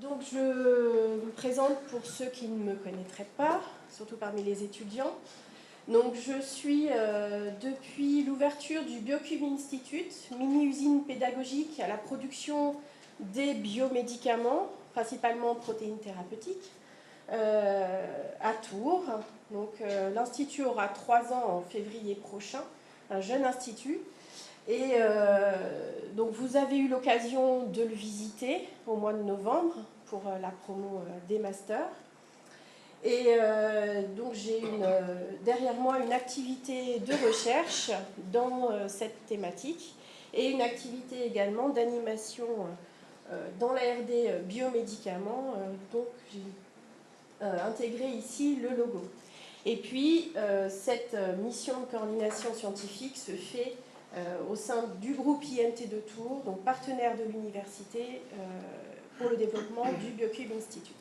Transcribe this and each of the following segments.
Donc je me présente pour ceux qui ne me connaîtraient pas, surtout parmi les étudiants. Donc je suis depuis l'ouverture du Biocube Institute, mini-usine pédagogique à la production des biomédicaments, principalement protéines thérapeutiques, à Tours. Donc l'institut aura 3 ans en février prochain, un jeune institut. Et donc vous avez eu l'occasion de le visiter au mois de novembre pour la promo des masters. Et donc j'ai derrière moi une activité de recherche dans cette thématique et une activité également d'animation dans la RD biomédicaments. Donc j'ai intégré ici le logo. Et puis cette mission de coordination scientifique se fait au sein du groupe INT de Tours, donc partenaire de l'université pour le développement du Biocube Institute.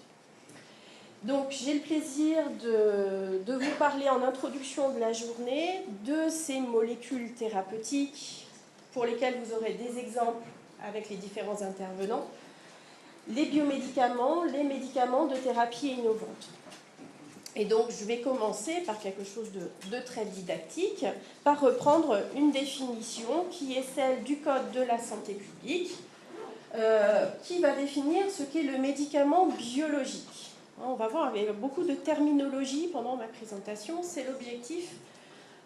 Donc j'ai le plaisir de vous parler en introduction de la journée de ces molécules thérapeutiques pour lesquelles vous aurez des exemples avec les différents intervenants, les biomédicaments, les médicaments de thérapie innovante. Et donc, je vais commencer par quelque chose de très didactique, par reprendre une définition qui est celle du Code de la santé publique, qui va définir ce qu'est le médicament biologique. On va voir avec beaucoup de terminologie pendant ma présentation, c'est l'objectif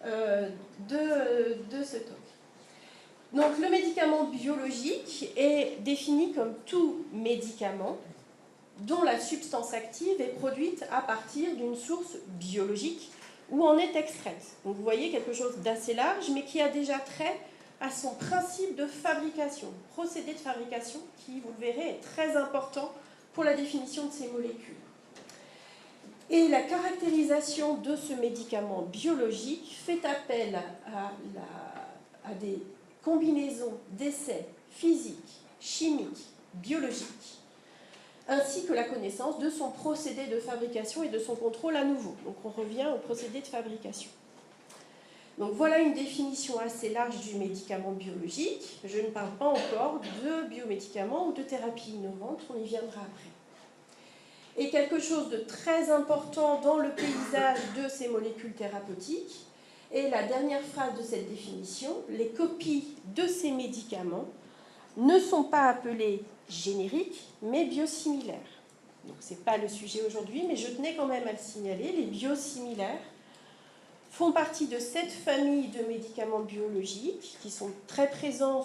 de ce talk. Donc, le médicament biologique est défini comme tout médicament dont la substance active est produite à partir d'une source biologique ou en est extraite. Donc vous voyez quelque chose d'assez large, mais qui a déjà trait à son principe de fabrication, procédé de fabrication qui, vous le verrez, est très important pour la définition de ces molécules. Et la caractérisation de ce médicament biologique fait appel à des combinaisons d'essais physiques, chimiques, biologiques, ainsi que la connaissance de son procédé de fabrication et de son contrôle à nouveau. Donc on revient au procédé de fabrication. Donc voilà une définition assez large du médicament biologique. Je ne parle pas encore de biomédicaments ou de thérapie innovante, on y viendra après. Et quelque chose de très important dans le paysage de ces molécules thérapeutiques est la dernière phrase de cette définition: les copies de ces médicaments ne sont pas appelées génériques, mais biosimilaires. Donc ce n'est pas le sujet aujourd'hui, mais je tenais quand même à le signaler. Les biosimilaires font partie de cette famille de médicaments biologiques qui sont très présents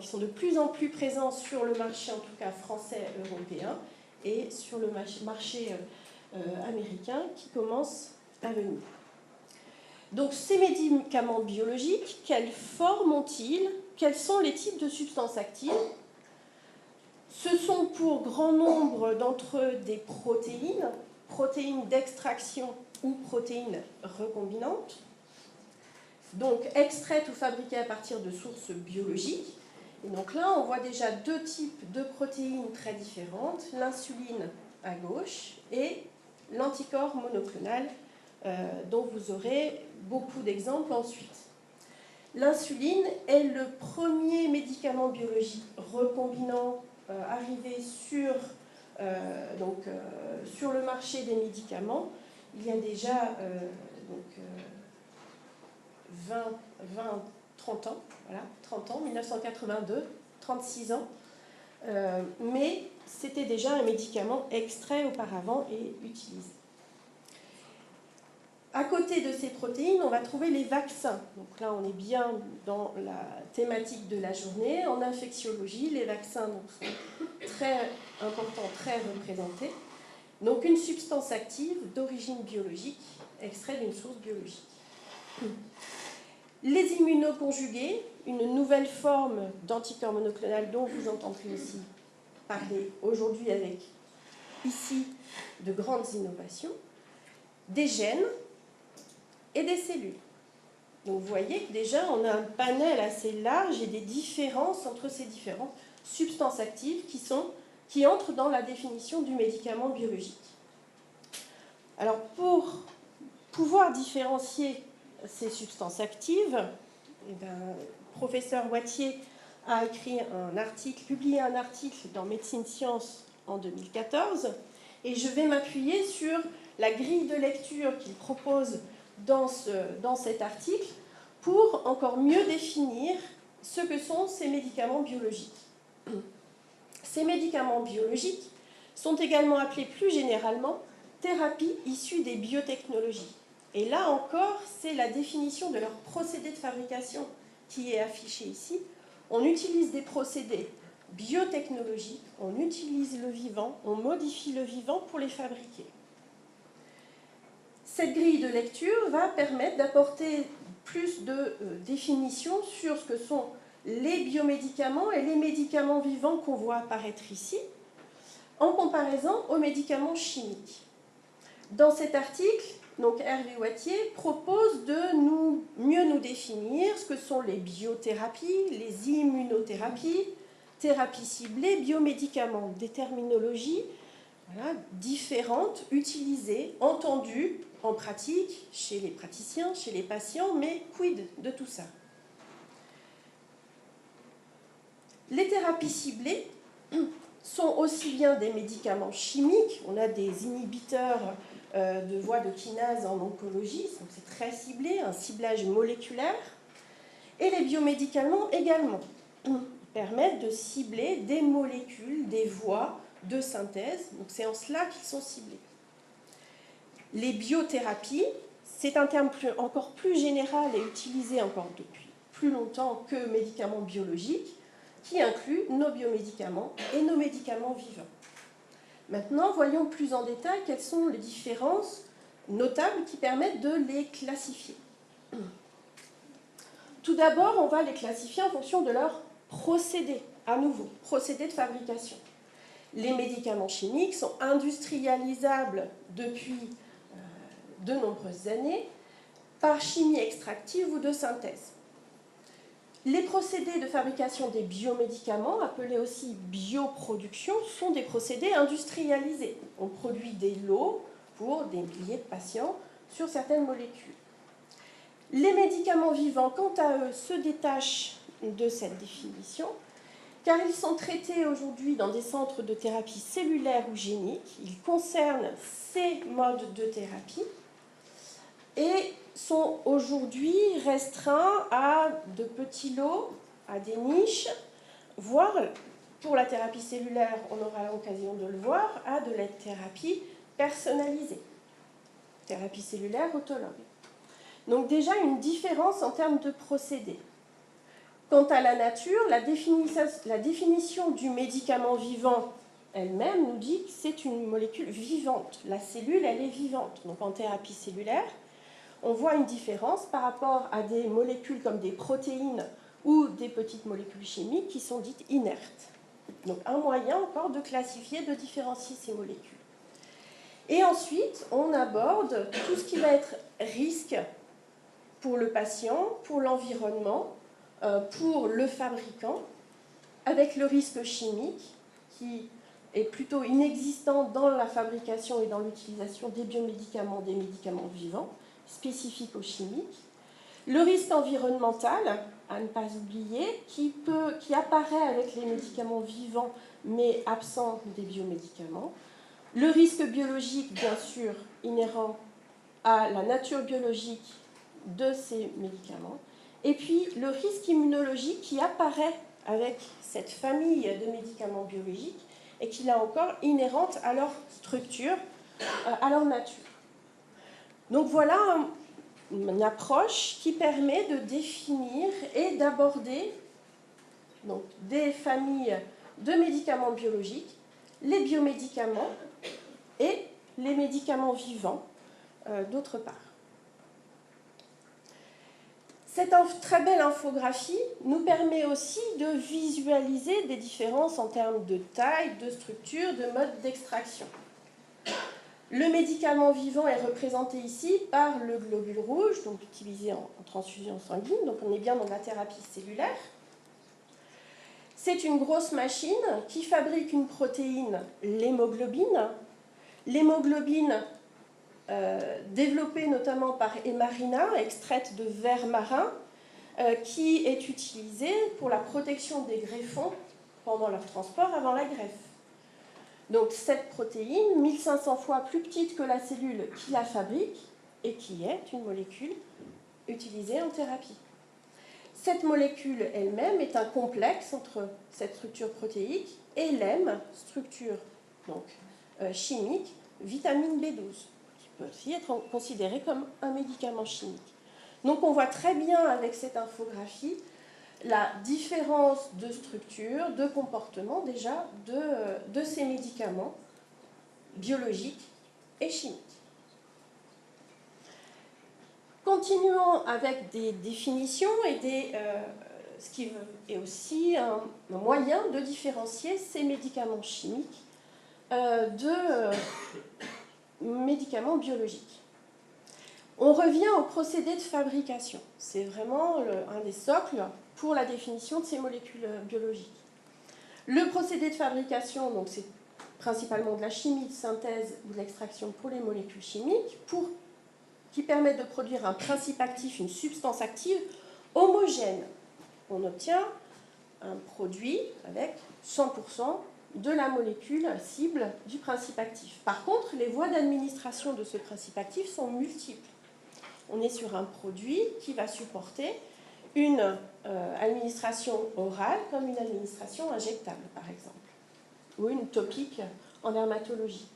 qui sont de plus en plus présents sur le marché, en tout cas français, européen, et sur le marché américain qui commence à venir. Donc ces médicaments biologiques, quelle forme ont-ils? Quels sont les types de substances actives? Ce sont pour grand nombre d'entre eux des protéines d'extraction ou protéines recombinantes, donc extraites ou fabriquées à partir de sources biologiques. Et donc là, on voit déjà 2 types de protéines très différentes, l'insuline à gauche et l'anticorps monoclonal, dont vous aurez beaucoup d'exemples ensuite. L'insuline est le premier médicament biologique recombinant arrivé sur le marché des médicaments. Il y a déjà 30 ans, voilà, 30 ans, 1982, 36 ans, mais c'était déjà un médicament extrait auparavant et utilisé. À côté de ces protéines, on va trouver les vaccins. Donc là, on est bien dans la thématique de la journée. En infectiologie, les vaccins sont très importants, très représentés. Donc une substance active d'origine biologique, extraite d'une source biologique. Les immunoconjugués, une nouvelle forme d'anticorps monoclonal dont vous entendrez aussi parler aujourd'hui avec, ici, de grandes innovations, des gènes et des cellules. Donc vous voyez que déjà on a un panel assez large et des différences entre ces différentes substances actives qui entrent dans la définition du médicament biologique. Alors pour pouvoir différencier ces substances actives, le professeur Wattier a écrit un article, publié un article dans Médecine Sciences en 2014, et je vais m'appuyer sur la grille de lecture qu'il propose dans cet article pour encore mieux définir ce que sont ces médicaments biologiques. Ces médicaments biologiques sont également appelés plus généralement thérapies issues des biotechnologies. Et là encore, c'est la définition de leur procédé de fabrication qui est affichée ici. On utilise des procédés biotechnologiques, on utilise le vivant, on modifie le vivant pour les fabriquer. Cette grille de lecture va permettre d'apporter plus de définitions sur ce que sont les biomédicaments et les médicaments vivants qu'on voit apparaître ici, en comparaison aux médicaments chimiques. Dans cet article, donc Hervé Wattier propose de mieux nous définir ce que sont les biothérapies, les immunothérapies, thérapies ciblées, biomédicaments, des terminologies différentes, utilisées, entendues en pratique, chez les praticiens, chez les patients, mais quid de tout ça? Les thérapies ciblées sont aussi bien des médicaments chimiques, on a des inhibiteurs de voies de kinase en oncologie, donc c'est très ciblé, un ciblage moléculaire, et les biomédicaments également permettent de cibler des molécules, des voies de synthèse, donc c'est en cela qu'ils sont ciblés. Les biothérapies, c'est un terme encore plus général et utilisé encore depuis plus longtemps que médicaments biologiques, qui inclut nos biomédicaments et nos médicaments vivants. Maintenant, voyons plus en détail quelles sont les différences notables qui permettent de les classifier. Tout d'abord, on va les classifier en fonction de leur procédé, à nouveau, procédé de fabrication. Les médicaments chimiques sont industrialisables depuis de nombreuses années par chimie extractive ou de synthèse. Les procédés de fabrication des biomédicaments, appelés aussi bioproduction, sont des procédés industrialisés. On produit des lots pour des milliers de patients sur certaines molécules. Les médicaments vivants, quant à eux, se détachent de cette définition, car ils sont traités aujourd'hui dans des centres de thérapie cellulaire ou génique. Ils concernent ces modes de thérapie et sont aujourd'hui restreints à de petits lots, à des niches, voire, pour la thérapie cellulaire, on aura l'occasion de le voir, à de la thérapie personnalisée, thérapie cellulaire autonome. Donc déjà une différence en termes de procédé. Quant à la nature, la définition du médicament vivant elle-même nous dit que c'est une molécule vivante. La cellule, elle est vivante. Donc en thérapie cellulaire, on voit une différence par rapport à des molécules comme des protéines ou des petites molécules chimiques qui sont dites inertes. Donc un moyen encore de classifier, de différencier ces molécules. Et ensuite, on aborde tout ce qui va être risque pour le patient, pour l'environnement, pour le fabricant, avec le risque chimique qui est plutôt inexistant dans la fabrication et dans l'utilisation des biomédicaments, des médicaments vivants, spécifiques aux chimiques. Le risque environnemental, à ne pas oublier, qui apparaît avec les médicaments vivants mais absent des biomédicaments. Le risque biologique, bien sûr, inhérent à la nature biologique de ces médicaments. Et puis le risque immunologique qui apparaît avec cette famille de médicaments biologiques et qui, là encore, inhérente à leur structure, à leur nature. Donc voilà une approche qui permet de définir et d'aborder donc, des familles de médicaments biologiques, les biomédicaments et les médicaments vivants, d'autre part. Cette très belle infographie nous permet aussi de visualiser des différences en termes de taille, de structure, de mode d'extraction. Le médicament vivant est représenté ici par le globule rouge, donc utilisé en transfusion sanguine, donc on est bien dans la thérapie cellulaire. C'est une grosse machine qui fabrique une protéine, l'hémoglobine. L'hémoglobine, développée notamment par Emarina, extraite de vers marins, qui est utilisée pour la protection des greffons pendant leur transport avant la greffe. Donc cette protéine, 1500 fois plus petite que la cellule qui la fabrique et qui est une molécule utilisée en thérapie. Cette molécule elle-même est un complexe entre cette structure protéique et l'hème, structure donc, chimique, vitamine B12, qui peut aussi être considérée comme un médicament chimique. Donc on voit très bien avec cette infographie la différence de structure, de comportement déjà de ces médicaments biologiques et chimiques. Continuons avec des définitions et ce qui est aussi un moyen de différencier ces médicaments chimiques de médicaments biologiques. On revient au procédé de fabrication. C'est vraiment un des socles pour la définition de ces molécules biologiques. Le procédé de fabrication, donc c'est principalement de la chimie de synthèse ou de l'extraction pour les molécules chimiques, qui permettent de produire un principe actif, une substance active homogène. On obtient un produit avec 100% de la molécule cible du principe actif. Par contre, les voies d'administration de ce principe actif sont multiples. On est sur un produit qui va supporter une administration orale comme une administration injectable, par exemple, ou une topique en dermatologie.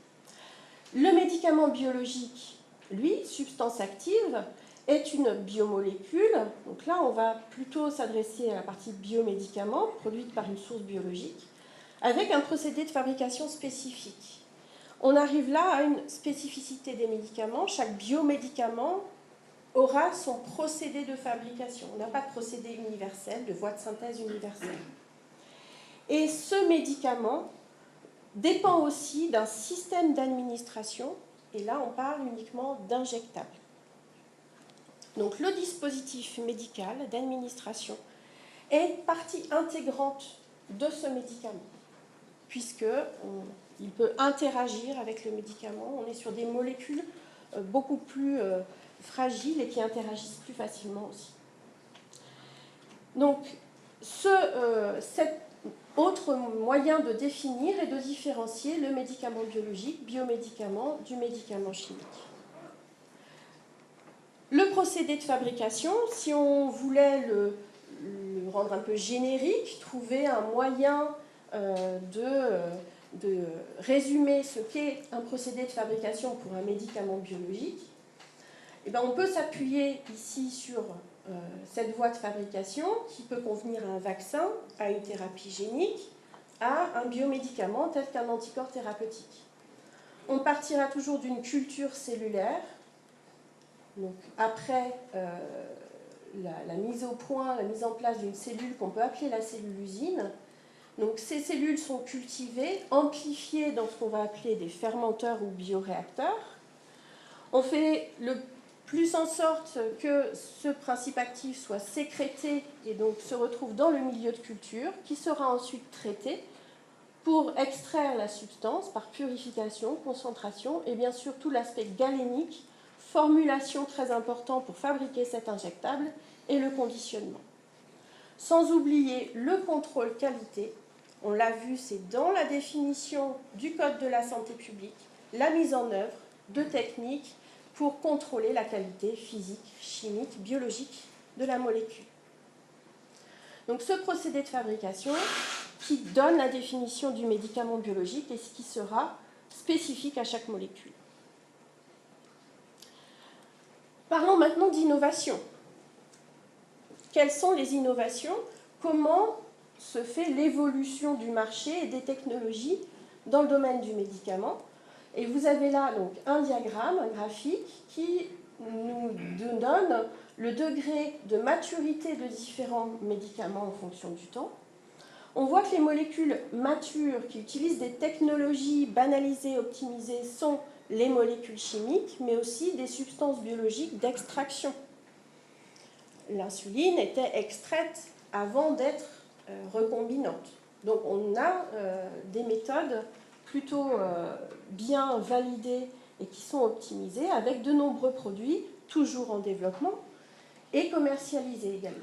Le médicament biologique, lui, substance active, est une biomolécule. Donc là, on va plutôt s'adresser à la partie biomédicament, produite par une source biologique, avec un procédé de fabrication spécifique. On arrive là à une spécificité des médicaments. Chaque biomédicament aura son procédé de fabrication. On n'a pas de procédé universel, de voie de synthèse universelle. Et ce médicament dépend aussi d'un système d'administration, et là on parle uniquement d'injectables. Donc le dispositif médical d'administration est partie intégrante de ce médicament, puisqu'il peut interagir avec le médicament. On est sur des molécules beaucoup plus fragiles et qui interagissent plus facilement aussi. Donc, cet autre moyen de définir et de différencier le médicament biologique, biomédicament, du médicament chimique. Le procédé de fabrication, si on voulait le rendre un peu générique, trouver un moyen de résumer ce qu'est un procédé de fabrication pour un médicament biologique, eh bien, on peut s'appuyer ici sur cette voie de fabrication qui peut convenir à un vaccin, à une thérapie génique, à un biomédicament tel qu'un anticorps thérapeutique. On partira toujours d'une culture cellulaire. Donc, après la mise au point, la mise en place d'une cellule qu'on peut appeler la cellule usine. Donc, ces cellules sont cultivées, amplifiées dans ce qu'on va appeler des fermenteurs ou bioréacteurs. On fait le plus en sorte que ce principe actif soit sécrété et donc se retrouve dans le milieu de culture, qui sera ensuite traité pour extraire la substance par purification, concentration et bien sûr tout l'aspect galénique, formulation très important pour fabriquer cet injectable et le conditionnement. Sans oublier le contrôle qualité, on l'a vu, c'est dans la définition du Code de la santé publique, la mise en œuvre de techniques pour contrôler la qualité physique, chimique, biologique de la molécule. Donc ce procédé de fabrication qui donne la définition du médicament biologique et ce qui sera spécifique à chaque molécule. Parlons maintenant d'innovation. Quelles sont les innovations? Comment se fait l'évolution du marché et des technologies dans le domaine du médicament? Et vous avez là donc un diagramme, un graphique, qui nous donne le degré de maturité de différents médicaments en fonction du temps. On voit que les molécules matures qui utilisent des technologies banalisées, optimisées, sont les molécules chimiques, mais aussi des substances biologiques d'extraction. L'insuline était extraite avant d'être recombinante. Donc on a des méthodes plutôt bien validées et qui sont optimisées avec de nombreux produits, toujours en développement, et commercialisés également.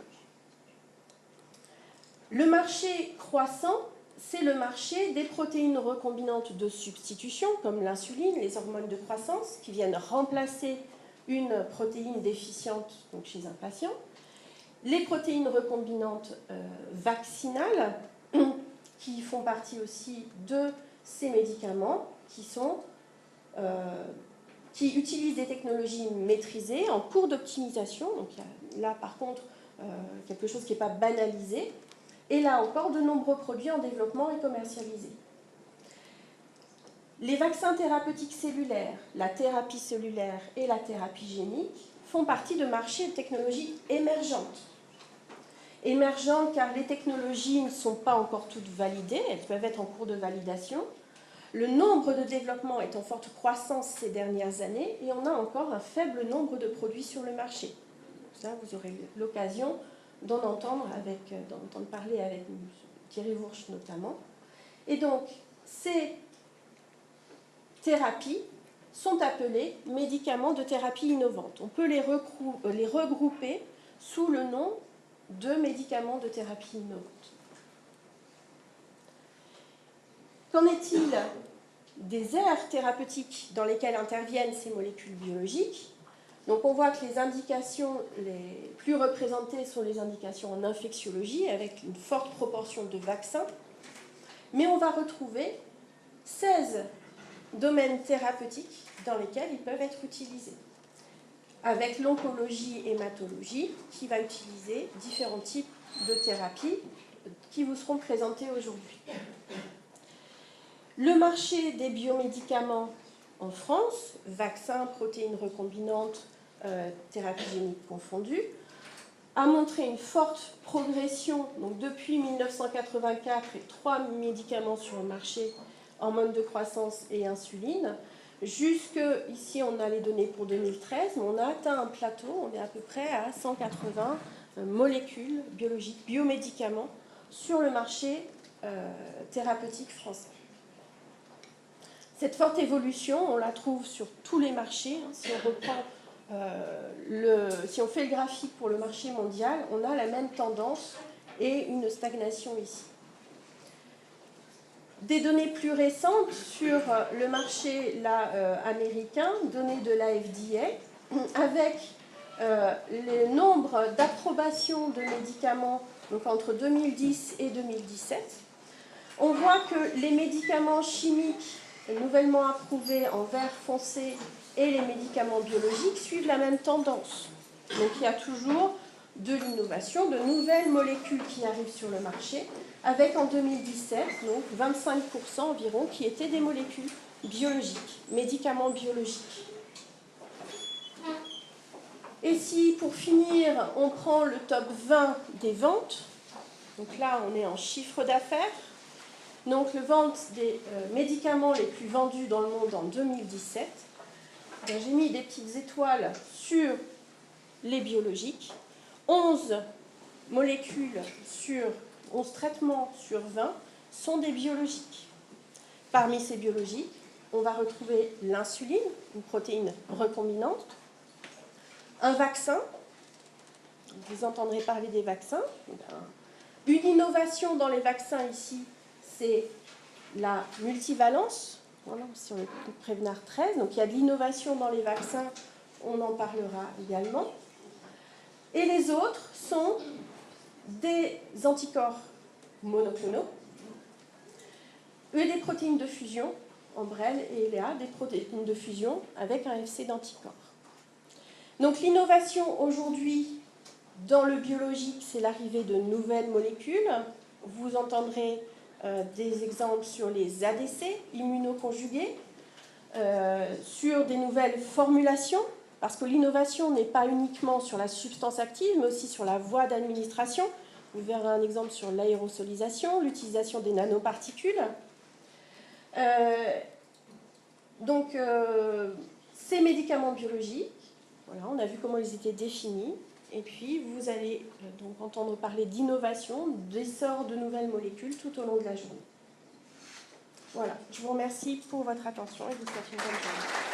Le marché croissant, c'est le marché des protéines recombinantes de substitution, comme l'insuline, les hormones de croissance, qui viennent remplacer une protéine déficiente donc chez un patient. Les protéines recombinantes vaccinales, qui font partie aussi de ces médicaments, qui utilisent des technologies maîtrisées en cours d'optimisation. Donc là, par contre, quelque chose qui n'est pas banalisé. Et là encore, de nombreux produits en développement et commercialisés. Les vaccins thérapeutiques cellulaires, la thérapie cellulaire et la thérapie génique font partie de marchés de technologies émergentes. Émergentes car les technologies ne sont pas encore toutes validées, elles peuvent être en cours de validation. Le nombre de développements est en forte croissance ces dernières années et on a encore un faible nombre de produits sur le marché. Ça, vous aurez l'occasion d'en entendre parler avec Thierry Wursch notamment. Et donc, ces thérapies sont appelées médicaments de thérapie innovante. On peut les regrouper sous le nom de médicaments de thérapie innovante. Qu'en est-il des aires thérapeutiques dans lesquelles interviennent ces molécules biologiques? Donc on voit que les indications les plus représentées sont les indications en infectiologie, avec une forte proportion de vaccins, mais on va retrouver 16 domaines thérapeutiques dans lesquels ils peuvent être utilisés, avec l'oncologie et hématologie, qui va utiliser différents types de thérapies qui vous seront présentées aujourd'hui. Le marché des biomédicaments en France, vaccins, protéines recombinantes, thérapie génique confondues, a montré une forte progression. Donc depuis 1984, et 3 médicaments sur le marché, hormones de croissance et insuline. Jusque, ici on a les données pour 2013, mais on a atteint un plateau, on est à peu près à 180 molécules biologiques, biomédicaments, sur le marché thérapeutique français. Cette forte évolution, on la trouve sur tous les marchés. Si on reprend si on fait le graphique pour le marché mondial, on a la même tendance et une stagnation ici. Des données plus récentes sur le marché américain, données de la FDA, avec le nombre d'approbations de médicaments donc entre 2010 et 2017, on voit que les médicaments chimiques nouvellement approuvés en vert foncé et les médicaments biologiques suivent la même tendance. Donc il y a toujours de l'innovation, de nouvelles molécules qui arrivent sur le marché, avec en 2017, donc 25% environ, qui étaient des molécules biologiques, médicaments biologiques. Et si, pour finir, on prend le top 20 des ventes, donc là on est en chiffre d'affaires, donc le vente des médicaments les plus vendus dans le monde en 2017, j'ai mis des petites étoiles sur les biologiques, 11 molécules sur 11 traitements sur 20 sont des biologiques. Parmi ces biologiques, on va retrouver l'insuline, une protéine recombinante, un vaccin, vous entendrez parler des vaccins. Une innovation dans les vaccins ici, c'est la multivalence, voilà, sur le Prévenard 13. Donc il y a de l'innovation dans les vaccins, on en parlera également. Et les autres sont des anticorps monoclonaux et des protéines de fusion, Ambrel et Eléa, des protéines de fusion avec un FC d'anticorps. Donc l'innovation aujourd'hui dans le biologique, c'est l'arrivée de nouvelles molécules. Vous entendrez des exemples sur les ADC, immunoconjugués, sur des nouvelles formulations, parce que l'innovation n'est pas uniquement sur la substance active, mais aussi sur la voie d'administration. Vous verrez un exemple sur l'aérosolisation, l'utilisation des nanoparticules. Ces médicaments biologiques, voilà, on a vu comment ils étaient définis. Et puis, vous allez donc entendre parler d'innovation, d'essor de nouvelles molécules tout au long de la journée. Voilà, je vous remercie pour votre attention et je vous souhaite une bonne journée.